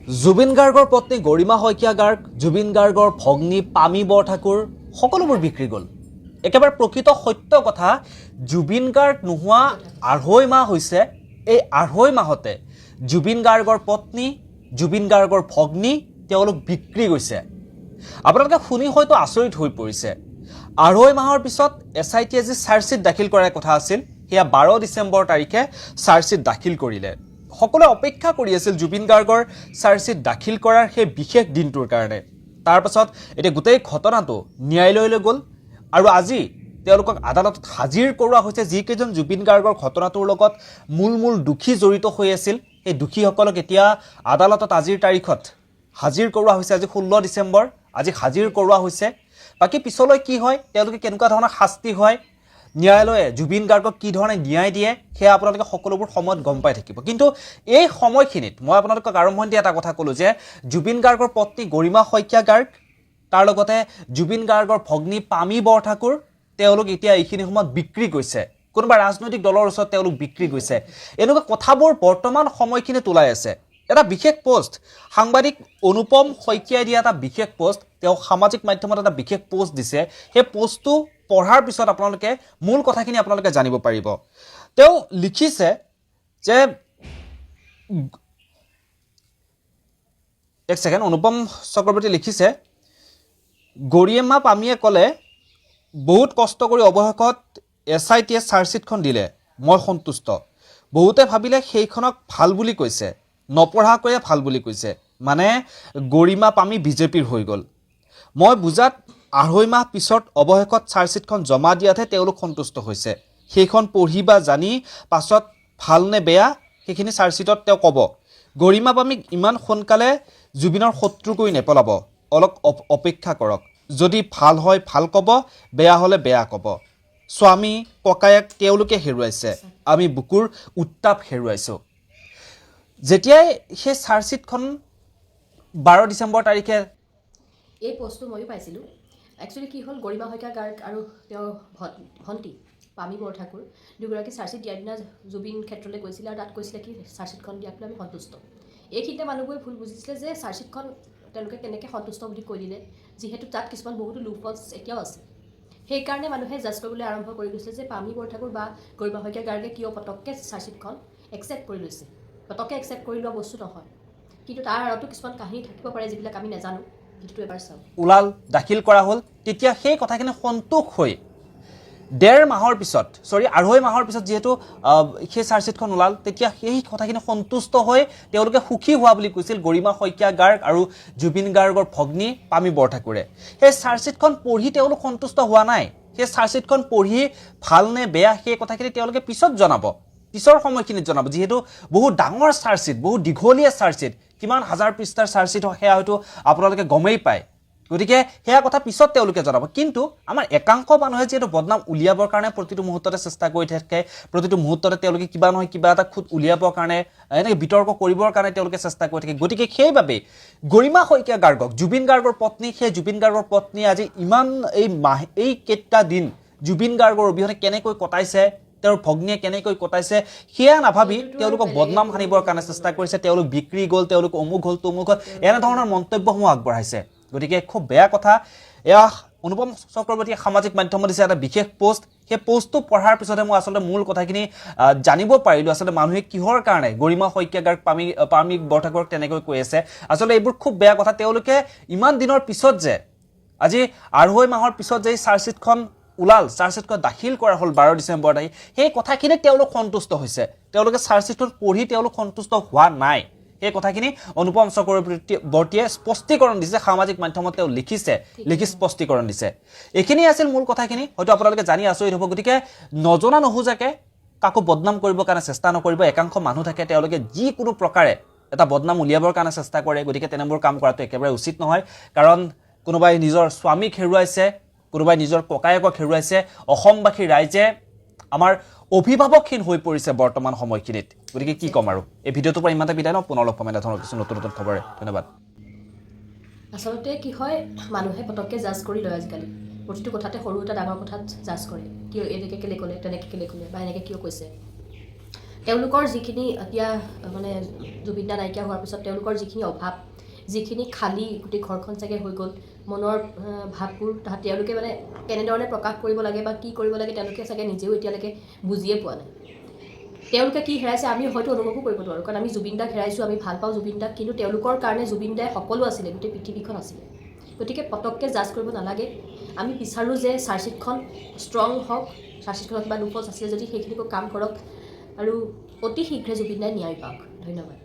জুবিন গাৰ্গৰ পত্নী গৰিমা শইকীয়া গাৰ্গ, জুবিন গাৰ্গৰ ভগ্নী পামী বৰঠাকুৰ সকলোবোৰ বিক্ৰী গ'ল। একেবাৰে প্ৰকৃত সত্য কথা, জুবিন গাৰ্গ নোহোৱা ২.৫ মাহ হৈছে। এই ২.৫ মাহতে জুবিন গাৰ্গৰ পত্নী, জুবিন গাৰ্গৰ ভগ্নী তেওঁলোক বিক্ৰী গৈছে। আপোনালোকে শুনি হয়তো আচৰিত হৈ পৰিছে। ২.৫ মাহৰ পিছত SITয়ে যি চাৰ্জশ্বিট দাখিল কৰাৰ কথা আছিল, সেয়া ১২ ডিচেম্বৰ তাৰিখে চাৰ্জশ্বিট দাখিল কৰিলে। সকলোৱে অপেক্ষা কৰি আছিল জুবিন গাৰ্গৰ চাৰ্জশ্বিট দাখিল কৰাৰ সেই বিশেষ দিনটোৰ কাৰণে। তাৰ পাছত এতিয়া গোটেই ঘটনাটো ন্যায়ালয়লৈ গ'ল আৰু আজি তেওঁলোকক আদালতত হাজিৰ কৰোৱা হৈছে। যিকেইজন জুবিন গাৰ্গৰ ঘটনাটোৰ লগত মূল দোষী জড়িত হৈ আছিল, সেই দোষীসকলক এতিয়া আদালতত আজিৰ তাৰিখত হাজিৰ কৰোৱা হৈছে। আজি ১৬ ডিচেম্বৰ, আজি হাজিৰ কৰোৱা হৈছে। বাকী পিছলৈ কি হয়, তেওঁলোকে কেনেকুৱা ধৰণৰ শাস্তি হয়, ন্যায়ালয়ে জুবিন গাৰ্গক কি ধৰণে ন্যায় দিয়ে, সেয়া আপোনালোকে সকলোবোৰ সময়ত গম পাই থাকিব। কিন্তু এই সময়খিনিত মই আপোনালোকক আৰম্ভণিতে এটা কথা ক'লোঁ যে জুবিন গাৰ্গৰ পত্নী গৰিমা শইকীয়া গাৰ্গ, তাৰ লগতে জুবিন গাৰ্গৰ ভগ্নী পামী বৰঠাকুৰ, তেওঁলোক এতিয়া এইখিনি সময়ত বিক্ৰী গৈছে। কোনোবা ৰাজনৈতিক দলৰ ওচৰত তেওঁলোক বিক্ৰী গৈছে। এনেকুৱা কথাবোৰ বৰ্তমান সময়খিনিত ওলাই আছে। এটা বিশেষ পোষ্ট, সাংবাদিক অনুপম শইকীয়াই দিয়া এটা বিশেষ পোষ্ট, তেওঁ সামাজিক মাধ্যমত এটা বিশেষ পোষ্ট দিছে। সেই পোষ্টটো পঢ়াৰ পিছত আপোনালোকে মূল কথাখিনি আপোনালোকে জানিব পাৰিব। তেওঁ লিখিছে যে, এক ছেকেণ্ড, অনুপম চক্ৰৱৰ্তী লিখিছে, গৰিমা পামীয়ে ক'লে, বহুত কষ্ট কৰি অৱশেষত SITয়ে চাৰ্জশ্বিটখন দিলে, মই সন্তুষ্ট। বহুতে ভাবিলে সেইখনক ভাল বুলি কৈছে, নপঢ়াকৈয়ে ভাল বুলি কৈছে, মানে গৰিমা পামী বিজেপিৰ হৈ গ'ল। মই বুজাত ২.৫ মাহ পিছত অৱশেষত চাৰ্জশ্বিটখন জমা দিয়াতহে তেওঁলোক সন্তুষ্ট হৈছে। সেইখন পঢ়ি বা জানি পাছত ভাল নে বেয়া সেইখিনি চাৰ্জশ্বিটত তেওঁ ক'ব। গৰিমা পামীক ইমান সোনকালে জুবিনৰ শত্ৰু কৰি নেপেলাব, অলপ অপেক্ষা কৰক। যদি ভাল হয় ভাল ক'ব, বেয়া হ'লে বেয়া ক'ব। স্বামী ককায়েক তেওঁলোকে হেৰুৱাইছে, আমি বুকুৰ উত্তাপ হেৰুৱাইছোঁ। যেতিয়াই সেই চাৰ্জশ্বিটখন ১২ ডিচেম্বৰ তাৰিখে, এই পোষ্টটো ময়ো পাইছিলোঁ। একচুৱেলি কি হ'ল, গৰিমা শইকীয়া গাৰ্গ আৰু তেওঁৰ ভণ্টি পামী বৰঠাকুৰ দুগৰাকী চাৰ্জশ্বিট দিয়াৰ দিনা জুবিন ক্ষেত্ৰলৈ গৈছিলে আৰু তাত কৈছিলে কি চাৰ্জশ্বিটখন দিয়াক লৈ আমি সন্তুষ্ট। এইখিনিতে মানুহবোৰে ভুল বুজিছিলে যে চাৰ্জশ্বিটখন তেওঁলোকে কেনেকৈ সন্তুষ্ট বুলি কৈ দিলে, যিহেতু তাত কিছুমান বহুতো লুপহোলছ এতিয়াও আছে। সেইকাৰণে মানুহে জাজ কৰিবলৈ আৰম্ভ কৰি লৈছিলে যে পামী বৰঠাকুৰ বা গৰিমা শইকীয়া গাৰ্গে কিয় পটককৈ চাৰ্জশ্বিটখন একচেপ্ট কৰি লৈছে। পটককৈ একচেপ্ট কৰি লোৱা বস্তু নহয়, কিন্তু তাৰ আঁৰতো কিছুমান কাহিনী থাকিব পাৰে যিবিলাক আমি নাজানো। ভিডিঅ'টো এবাৰ চাওঁ। ওলাল, দাখিল কৰা হ'ল। তেতিয়া সেই কথাখিনি সন্তোষ হৈ ১.৫ মাহৰ পিছত, ২.৫ মাহৰ পিছত যিহেতু সেই চাৰ্জশ্বিটখন ওলাল, তেতিয়া সেই কথাখিনি সন্তুষ্ট হৈ তেওঁলোকে সুখী হোৱা বুলি কৈছিল গৰিমা শইকীয়া গাৰ্গ আৰু জুবিন গাৰ্গৰ ভগ্নী পামী বৰঠাকুৰে। সেই চাৰ্জশ্বিটখন পঢ়ি তেওঁলোক সন্তুষ্ট হোৱা নাই। সেই চাৰ্জশ্বিটখন পঢ়ি ভাল নে বেয়া সেই কথাখিনি তেওঁলোকে পিছত জনাব, পিছৰ সময়খিনিত জনাব। যিহেতু বহুত ডাঙৰ চাৰ্জশ্বিট, বহুত দীঘলীয়া চাৰ্জশ্বিট, কিমান হাজাৰ পৃষ্ঠাৰ চাৰ্জশ্বিট হয় সেয়া হয়তো আপোনালোকে গমেই পায়। গতিকে সেয়া কথা পিছত তেওঁলোকে জনাব। কিন্তু আমাৰ একাংশ মানুহে যিহেতু বদনাম উলিয়াবৰ কাৰণে প্ৰতিটো মুহূৰ্ততে চেষ্টা কৰি থাকে, প্ৰতিটো মুহূৰ্ততে তেওঁলোকে কিবা নহয় কিবা এটা খুঁত উলিয়াবৰ কাৰণে, এনেকৈ বিতৰ্ক কৰিবৰ কাৰণে তেওঁলোকে চেষ্টা কৰি থাকে। গতিকে সেইবাবেই গৰিমা শইকীয়া গাৰ্গক, জুবিন গাৰ্গৰ পত্নী, সেই জুবিন গাৰ্গৰ পত্নী আজি ইমান এই কেইটা দিন জুবিন গাৰ্গৰ অবিহনে কেনেকৈ কটাইছে, তেওঁৰ ভগ্নীয়ে কেনেকৈ কটাইছে, সেয়া নাভাবি তেওঁলোকক বদনাম সানিবৰ কাৰণে চেষ্টা কৰিছে। তেওঁলোক বিক্ৰী গ'ল, তেওঁলোক অমুক হ'ল তমুক হ'ল, এনেধৰণৰ মন্তব্যসমূহ আগবঢ়াইছে। গতিকে খুব বেয়া কথা। এয়া অনুপম চক্ৰৱৰ্তীয়ে সামাজিক মাধ্যমত দিছে এটা বিশেষ পোষ্ট। সেই পোষ্টটো পঢ়াৰ পিছতহে মই আচলতে মূল কথাখিনি জানিব পাৰিলোঁ, আচলতে মানুহে কিহৰ কাৰণে গৰিমা শইকীয়া গাৰ্গ, পামী বৰঠাকুৰক তেনেকৈ কৈ আছে। আচলতে এইবোৰ খুব বেয়া কথা। তেওঁলোকে ইমান দিনৰ পিছত যে, আজি ২.৫ মাহৰ পিছত যে চাৰ্জশ্বিটখন ওলাল, চাৰ্জশ্বিটখন দাখিল কৰা হ'ল ১২ ডিচেম্বৰ তাৰিখে, সেই কথাখিনিত তেওঁলোক সন্তুষ্ট হৈছে। তেওঁলোকে চাৰ্জশ্বিটখন পঢ়ি তেওঁলোক সন্তুষ্ট হোৱা নাই। সেই কথাখিনি অনুপম চক্ৰৱৰ্তীয়ে স্পষ্টীকৰণ দিছে, সামাজিক মাধ্যমত তেওঁ লিখি স্পষ্টীকৰণ দিছে। এইখিনি আছিল মূল কথাখিনি। হয়তো আপোনালোকে জানি আচৰিত হ'ব। গতিকে নজনা নুবুজাকৈ কাকো বদনাম কৰিবৰ কাৰণে চেষ্টা নকৰিব। একাংশ মানুহ থাকে, তেওঁলোকে যিকোনো প্ৰকাৰে এটা বদনাম উলিয়াবৰ কাৰণে চেষ্টা কৰে। গতিকে তেনেবোৰ কাম কৰাটো একেবাৰে উচিত নহয়। কাৰণ কোনোবাই নিজৰ স্বামীক হেৰুৱাইছে, কোনোবাই নিজৰ ককায়েকক হেৰুৱাইছে। অসমবাসী ৰাইজে আমাৰ অভিভাৱকহীন হৈ পৰিছে বৰ্তমান সময়খিনিত। গতিকে কি ক'ম আৰু, এই ভিডিঅ'টোৰ পৰা ইমানতে বিদায় ন। পুনৰ লগ পাম এনেধৰণৰ কিছু নতুন খবৰে। ধন্যবাদ। আচলতে কি হয়, মানুহে পটককৈ জাজ কৰি লয় আজিকালি। প্ৰতিটো কথাতে সৰু এটা ডাঙৰ কথাত জাজ কৰে। কিয় এনেকৈ কেলৈ ক'লে, তেনেকৈ কেলৈ ক'লে, বা এনেকৈ কিয় কৈছে। তেওঁলোকৰ যিখিনি এতিয়া মানে জুবিন দা নাইকিয়া হোৱাৰ পিছত তেওঁলোকৰ যিখিনি অভাৱ, যিখিনি খালী গোটেই ঘৰখন চাগে হৈ গ'ল, মনৰ ভাৱবোৰ তেওঁলোকে মানে কেনেধৰণে প্ৰকাশ কৰিব লাগে বা কি কৰিব লাগে তেওঁলোকে চাগে নিজেও এতিয়ালৈকে বুজিয়ে পোৱা নাই। তেওঁলোকে কি হেৰাইছে আমি হয়তো অনুভৱো কৰিব নোৱাৰোঁ, কাৰণ আমি জুবিন দাক হেৰাইছোঁ, আমি ভাল পাওঁ জুবিন দাক, কিন্তু তেওঁলোকৰ কাৰণে জুবিন দাই সকলো আছিলে, গোটেই পৃথিৱীখন আছিলে। গতিকে পটককৈ জাজ কৰিব নালাগে। আমি বিচাৰোঁ যে চাৰ্জশ্বিটখন ষ্ট্ৰং হওক, চাৰ্জশ্বিটখনত কিবা লুপহোলছ আছিলে যদি সেইখিনিকো কাম কৰক আৰু অতি শীঘ্ৰে জুবিন দাই ন্যায় পাওক। ধন্যবাদ।